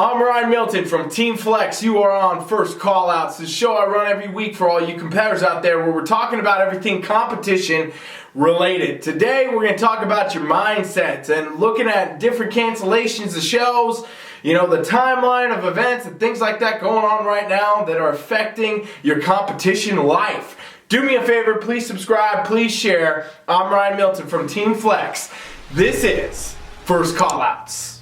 I'm Milton from TeamFFLEX. You are on First Callouts, the show I run every week for all you competitors out there where we're talking about everything competition related. Today we're going to talk about your mindsets and looking at different cancellations of shows, the timeline of events and things like that going on right now that are affecting your competition life. Do me a favor, please subscribe, please share. I'm Ryan Milton from TeamFFLEX. This is First Callouts.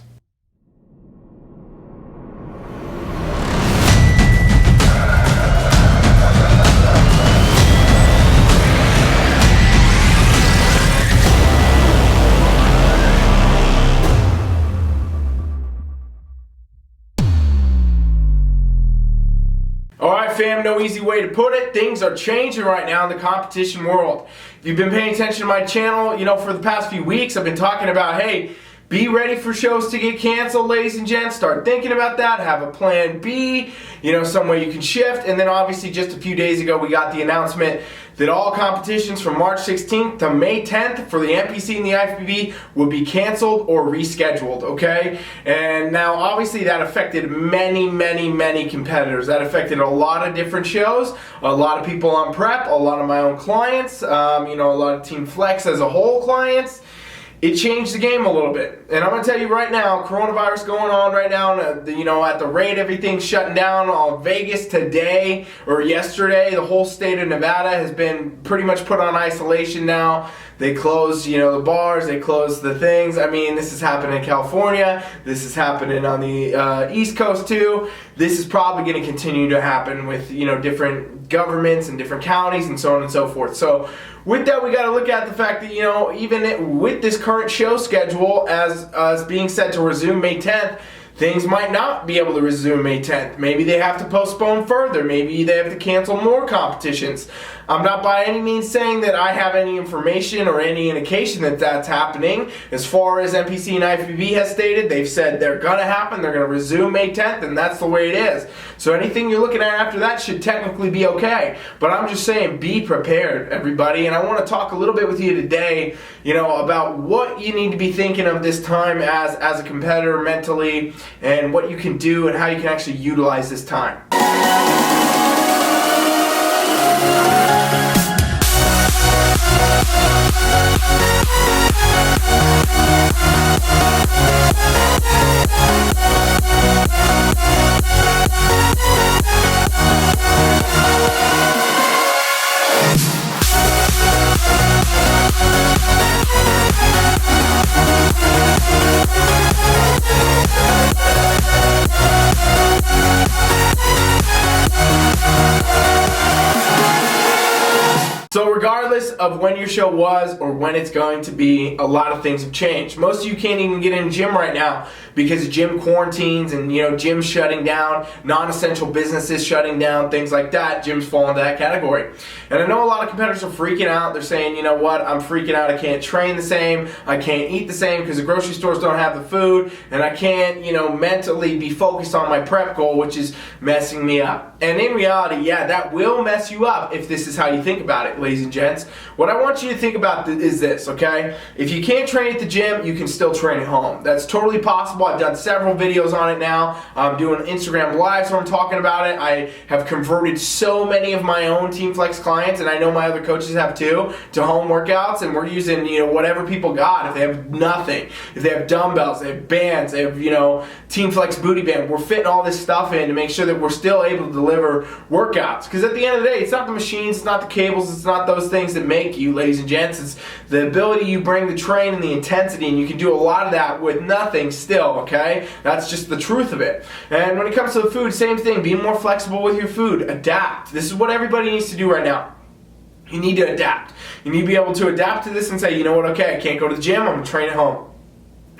Alright fam, no easy way to put it. Things are changing right now in the competition world. If you've been paying attention to my channel, for the past few weeks I've been talking about, hey, be ready for shows to get canceled, ladies and gents. Start thinking about that. Have a plan B, some way you can shift. And then obviously just a few days ago we got the announcement that all competitions from March 16th to May 10th for the NPC and the IFBB will be canceled or rescheduled, okay? And now obviously that affected many competitors. That affected a lot of different shows, a lot of people on prep, a lot of my own clients, a lot of TeamFFLEX as a whole clients. It changed the game a little bit. And I'm going to tell you right now, coronavirus going on right now, at the rate everything's shutting down. All Vegas today or yesterday, the whole state of Nevada has been pretty much put on isolation now. They closed, the bars, they closed the things. I mean, this is happening in California. This is happening on the East Coast too. This is probably going to continue to happen with, different governments and different counties and so on and so forth. So with that, we got to look at the fact that, even with this current show schedule as being set to resume May 10th, things might not be able to resume May 10th. Maybe they have to postpone further. Maybe they have to cancel more competitions. I'm not by any means saying that I have any information or any indication that that's happening. As far as NPC and IFBB has stated, they've said they're going to happen. They're going to resume May 10th, and that's the way it is. So anything you're looking at after that should technically be okay. But I'm just saying, be prepared, everybody. And I want to talk a little bit with you today, about what you need to be thinking of this time as a competitor mentally, and what you can do and how you can actually utilize this time. So regardless of when your show was or when it's going to be, a lot of things have changed. Most of you can't even get in the gym right now because of gym quarantines and gyms shutting down, non-essential businesses shutting down, things like that. Gyms fall into that category. And I know a lot of competitors are freaking out. They're saying, what, I'm freaking out. I can't train the same. I can't eat the same because the grocery stores don't have the food. And I can't, mentally be focused on my prep goal, which is messing me up. And in reality, yeah, that will mess you up if this is how you think about it, ladies and gents. What I want you to think about is this, okay? If you can't train at the gym, you can still train at home. That's totally possible. I've done several videos on it now. I'm doing Instagram lives where I'm talking about it. I have converted so many of my own TeamFFLEX clients, and I know my other coaches have too, to home workouts, and we're using, whatever people got. If they have nothing, if they have dumbbells, they have bands, they have, TeamFFLEX booty band, we're fitting all this stuff in to make sure that we're still able to deliver workouts. Because at the end of the day, it's not the machines, it's not the cables, it's not those things that make you, ladies and gents. It's the ability you bring to train and the intensity, and you can do a lot of that with nothing still, okay? That's just the truth of it. And when it comes to the food, same thing. Be more flexible with your food. Adapt. This is what everybody needs to do right now. You need to adapt. You need to be able to adapt to this and say, okay, I can't go to the gym, I'm going to train at home.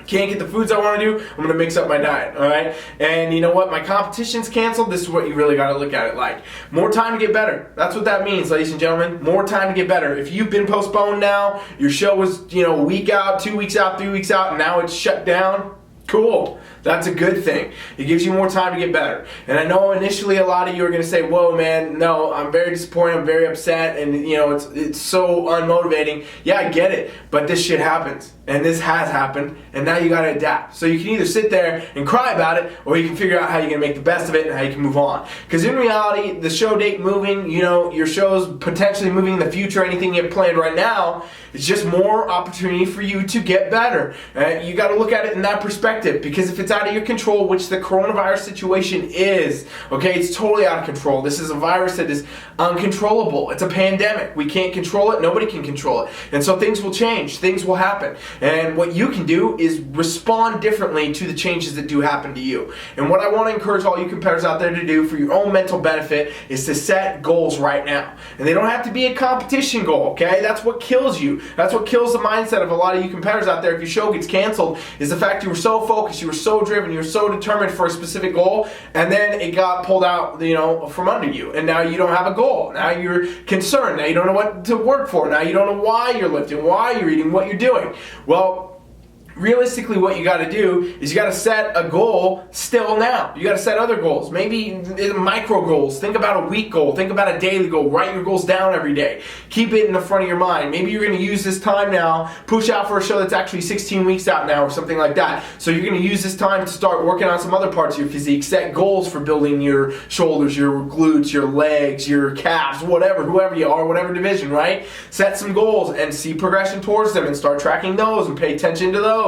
Can't get the foods I want to do, I'm going to mix up my diet, alright? And you know what, my competition's canceled, this is what you really got to look at it like. More time to get better. That's what that means, ladies and gentlemen. More time to get better. If you've been postponed now, your show was, a week out, 2 weeks out, 3 weeks out, and now it's shut down, cool. That's a good thing. It gives you more time to get better. And I know initially a lot of you are going to say, whoa, man, no, I'm very disappointed, I'm very upset, and it's so unmotivating. Yeah, I get it, but this shit happens. And this has happened, and now you got to adapt. So you can either sit there and cry about it, or you can figure out how you're going to make the best of it and how you can move on. Because in reality, the show date moving, your show's potentially moving in the future, anything you have planned right now, it's just more opportunity for you to get better. You got to look at it in that perspective, because if it's out of your control, which the coronavirus situation is, okay, it's totally out of control. This is a virus that is uncontrollable. It's a pandemic. We can't control it. Nobody can control it. And so things will change. Things will happen. And what you can do is respond differently to the changes that do happen to you. And what I want to encourage all you competitors out there to do for your own mental benefit is to set goals right now. And they don't have to be a competition goal, okay? That's what kills you. That's what kills the mindset of a lot of you competitors out there if your show gets canceled, is the fact you were so focused, you were so driven, you were so determined for a specific goal, and then it got pulled out, from under you. And now you don't have a goal. Now you're concerned. Now you don't know what to work for. Now you don't know why you're lifting, why you're eating, what you're doing. Well, realistically, what you got to do is you got to set a goal still now. You got to set other goals, maybe micro goals. Think about a week goal. Think about a daily goal. Write your goals down every day. Keep it in the front of your mind. Maybe you're going to use this time now, push out for a show that's actually 16 weeks out now or something like that. So you're going to use this time to start working on some other parts of your physique. Set goals for building your shoulders, your glutes, your legs, your calves, whatever, whoever you are, whatever division, right? Set some goals and see progression towards them and start tracking those and pay attention to those.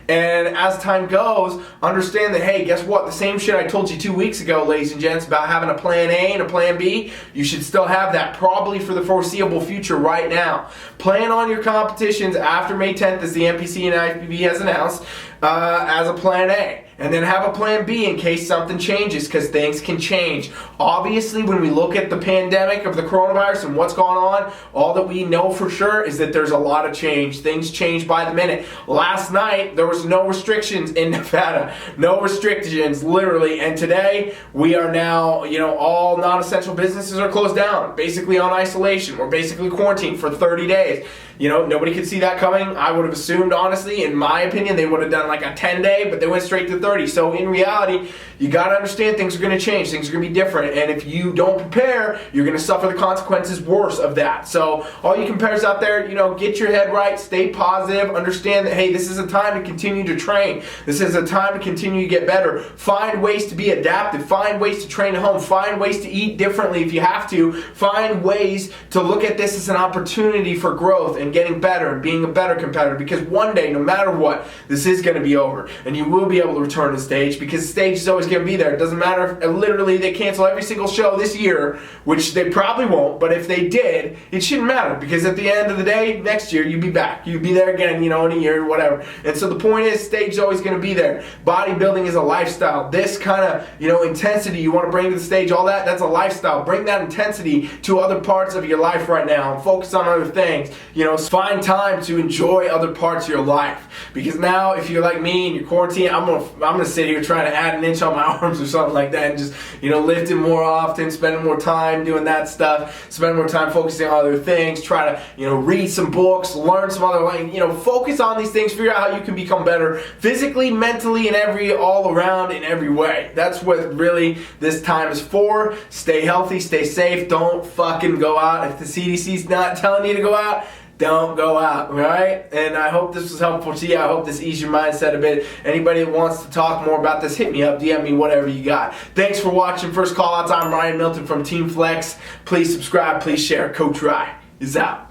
And as time goes, understand that, hey, guess what? The same shit I told you 2 weeks ago, ladies and gents, about having a plan A and a plan B, you should still have that probably for the foreseeable future right now. Plan on your competitions after May 10th, as the NPC and IFBB has announced, as a plan A. And then have a plan B in case something changes, because things can change. Obviously, when we look at the pandemic of the coronavirus and what's going on, all that we know for sure is that there's a lot of change. Things change by the minute. Last night, there was no restrictions in Nevada. No restrictions, literally. And today, we are now, all non-essential businesses are closed down. Basically on isolation. We're basically quarantined for 30 days. Nobody could see that coming. I would have assumed, honestly, in my opinion, they would have done like a 10-day, but they went straight to 30. So in reality, you got to understand things are going to change. Things are going to be different. And if you don't prepare, you're going to suffer the consequences worse of that. So all you competitors out there, get your head right, stay positive, understand that, hey, this is a time to continue to train. This is a time to continue to get better. Find ways to be adaptive. Find ways to train at home. Find ways to eat differently if you have to. Find ways to look at this as an opportunity for growth and getting better and being a better competitor, because one day, no matter what, this is going to be over and you will be able to return to the stage, because the stage is always going to be there. It doesn't matter if literally they cancel every single show this year, which they probably won't, but if they did, it shouldn't matter, because at the end of the day, next year you'd be back. You'd be there again, in a year or whatever. And so the point is, stage is always going to be there. Bodybuilding is a lifestyle. This kind of, intensity you want to bring to the stage, all that's a lifestyle. Bring that intensity to other parts of your life right now and focus on other things. Find time to enjoy other parts of your life, because now if you're like me and you're quarantined, I'm gonna sit here trying to add an inch on my arms or something like that, and just lifting more often, spending more time doing that stuff, spending more time focusing on other things, try to read some books, learn some other focus on these things, figure out how you can become better physically, mentally, and all around in every way. That's what really this time is for. Stay healthy, stay safe, don't fucking go out. If the CDC's not telling you to go out, don't go out, right? And I hope this was helpful to you. I hope this eased your mindset a bit. Anybody that wants to talk more about this, hit me up, DM me, whatever you got. Thanks for watching First Callouts. I'm Ryan Milton from TeamFFLEX. Please subscribe, please share. Coach Rye is out.